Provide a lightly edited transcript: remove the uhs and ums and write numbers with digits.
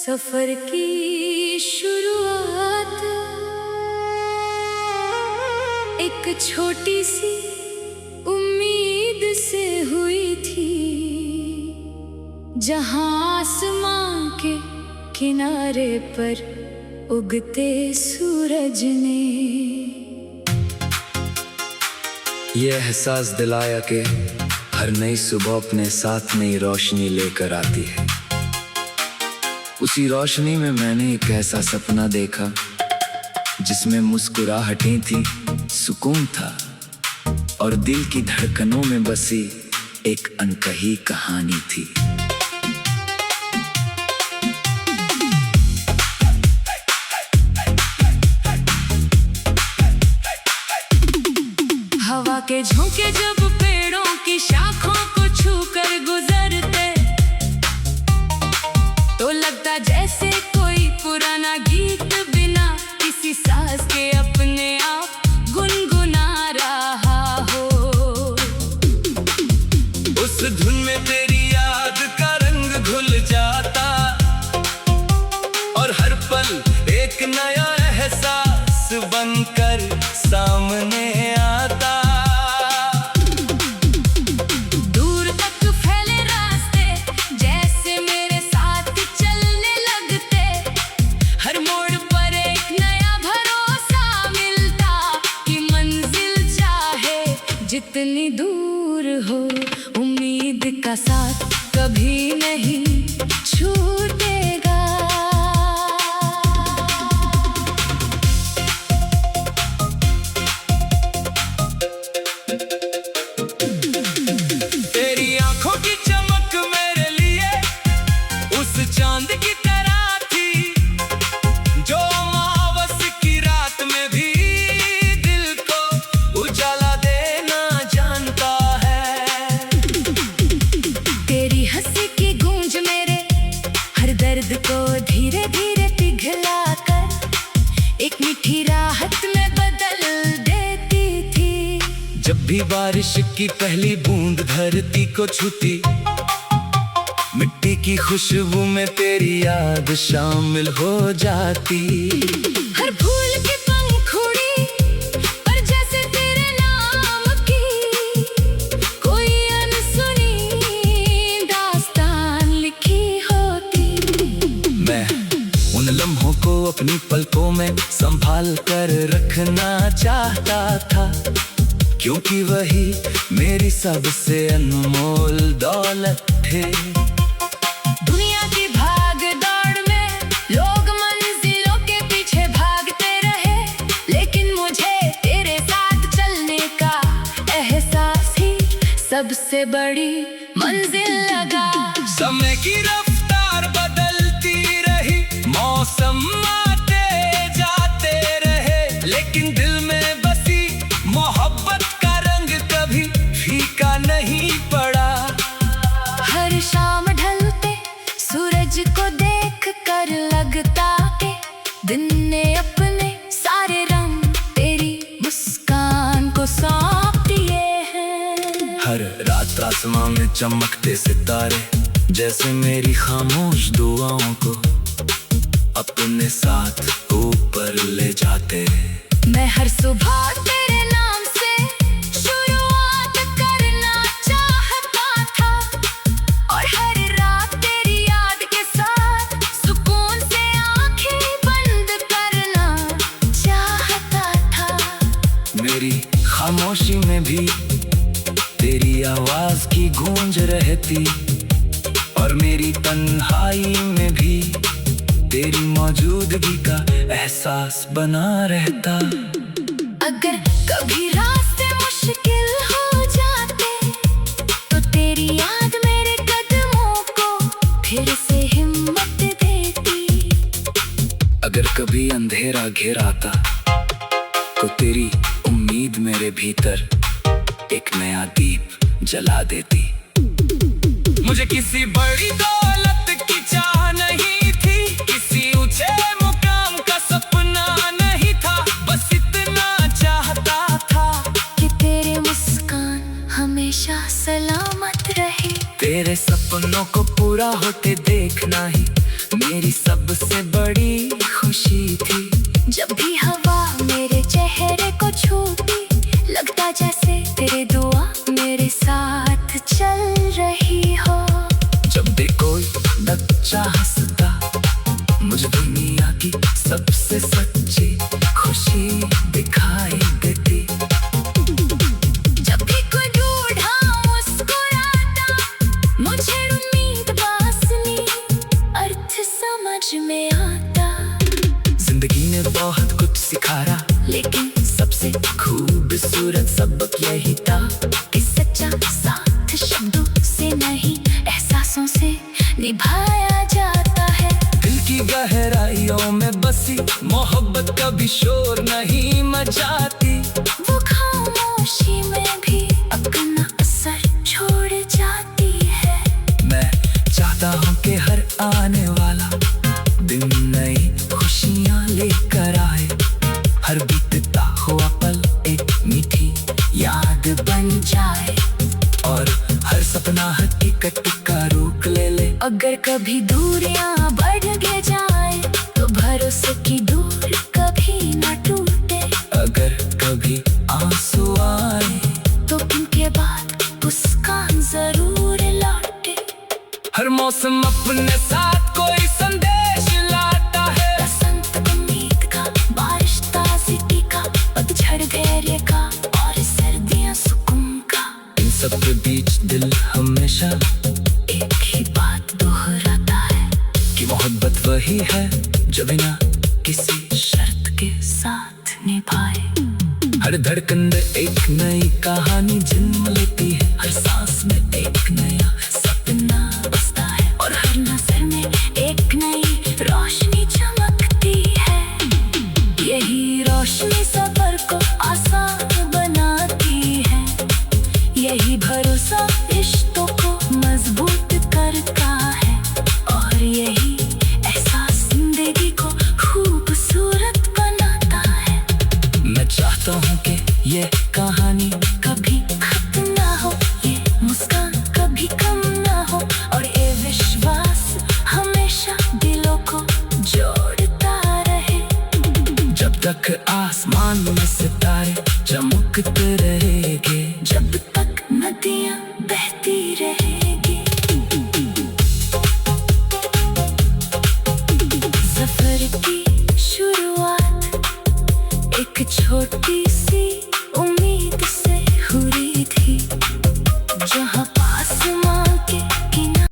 सफर की शुरुआत एक छोटी सी उम्मीद से हुई थी, जहां आसमां के किनारे पर उगते सूरज ने ये एहसास दिलाया कि हर नई सुबह अपने साथ नई रोशनी लेकर आती है। उसी रोशनी में मैंने एक ऐसा सपना देखा जिसमें मुस्कुराहटें थी, सुकून था और दिल की धड़कनों में बसी एक अनकही कहानी थी। हवा के झोंके जब पेड़ों की शाखों को छूकर गुजरते, तो लगता जैसे कोई पुराना गीत बिना किसी साज के अपने आप गुनगुना रहा हो। उस धुन में तेरी याद का रंग घुल जाता और हर पल एक नया एहसास बनकर सामने आता। दूर तक फैले रास्ते जैसे मेरे साथ चलने लगते, हर मोड़ पर एक नया भरोसा मिलता कि मंजिल चाहे जितनी दूर हो, उम्मीद का साथ कभी नहीं छूटेगा। तेरी आंखों की चमक मेरे लिए उस चांद की तरह थी, जो अमावस की रात में भी दिल को उजाला देना जानता है। तेरी हंसी की गूंज मेरे हर दर्द को धीरे धीरे पिघला कर एक मीठी राहत में बदल देती थी। जब भी बारिश की पहली बूंद धरती को छूती, मिट्टी की खुशबू में तेरी याद शामिल हो जाती। हर फूल की पंखुड़ी पर जैसे तेरे नाम की कोई अनसुनी दास्तान लिखी होती। मैं उन लम्हों को अपनी पलकों में संभाल कर रखना चाहता था, क्योंकि वही मेरी सबसे अनमोल दौलत थे। दुनिया की भाग दौड़ में लोग मंजिलों के पीछे भागते रहे, लेकिन मुझे तेरे साथ चलने का एहसास ही सबसे बड़ी मंजिल लगा। समय की रफ्तार बदलती रही, मौसम आते जाते रहे, लेकिन दिल में बसी मोहब्बत का रंग कभी फीका नहीं पड़ा। हर शाम ढलते सूरज को देख कर लगता कि दिन ने अपने सारे रंग तेरी मुस्कान को सौंप दिए हैं। हर रात आसमां में चमकते सितारे जैसे मेरी खामोश दुआओं को अपने साथ ऊपर ले जाते। मैं हर सुबह तेरे नाम से शुरुआत करना चाहता था, और हर रात तेरी याद के साथ सुकून से आंखें बंद करना चाहता था। मेरी खामोशी में भी तेरी आवाज की गूंज रहती, और मेरी तन्हाई में भी तेरी मौजूदगी का एहसास बना रहता। अगर कभी रास्ते मुश्किल हो जाते, तो तेरी याद मेरे कदमों को फिर से हिम्मत देती। अगर कभी अंधेरा घेर आता, तो तेरी उम्मीद मेरे भीतर एक नया दीप जला देती। मुझे किसी बड़ी दौलत की चाह नहीं थी, किसी ऊंचे मुकाम का सपना नहीं था, बस इतना चाहता था कि तेरी मुस्कान हमेशा सलामत रहे। तेरे सपनों को पूरा होते देखना ही मेरी सबसे बड़ी खुशी थी। जब भी हवा मेरे चेहरे को छूती, लगता जैसे तेरे दुआ मेरे साथ चल रही हो। जब भी कोई बच्चा हंसता, मुझे दुनिया की सबसे सच्ची खुशी दिखाई देती। जब भी कोई बूढ़ा मुस्कुराता, मुझे उम्मीद बासनी अर्थ समझ में आता। जिंदगी ने बहुत कुछ सिखाया, लेकिन सबसे खूबसूरत सबक यही था कि सच्चा साथ शब्दों से नहीं, एहसासों से निभाया जाता है। दिल की गहराइयों में बसी मोहब्बत कभी शोर नहीं मचाती। वो खामोशी में भी अपना असर छोड़ जाती है। मैं चाहता हूँ कि हर आने वाला दिन नई खुशियाँ लेकर आए। हर बीतता हुआ पल एक मीठी याद बन जाए, और हर सपना हकीकत का रूप ले ले। अगर कभी दूरियां बढ़ के जाए, तो भरोसे की दूर कभी न टूटे। अगर कभी आंसू आए, तो इनके बाद मुस्कान जरूर लौटे। हर मौसम अपने साथ कोई संदेश लाता है। बसंत उम्मीद का, बारिश ताजगी का, पतझड़ धैर्य का, और सर्दियां सुकून का। इन सब के बीच दिल हमेशा एक ही बात दोहराता है कि मोहब्बत वही है जो बिना किसी शर्त के साथ निभाए। हर धड़कन में एक नई कहानी जन्म लेती है। हर सांस में एक नया सपना बसता है, और हर नजर में एक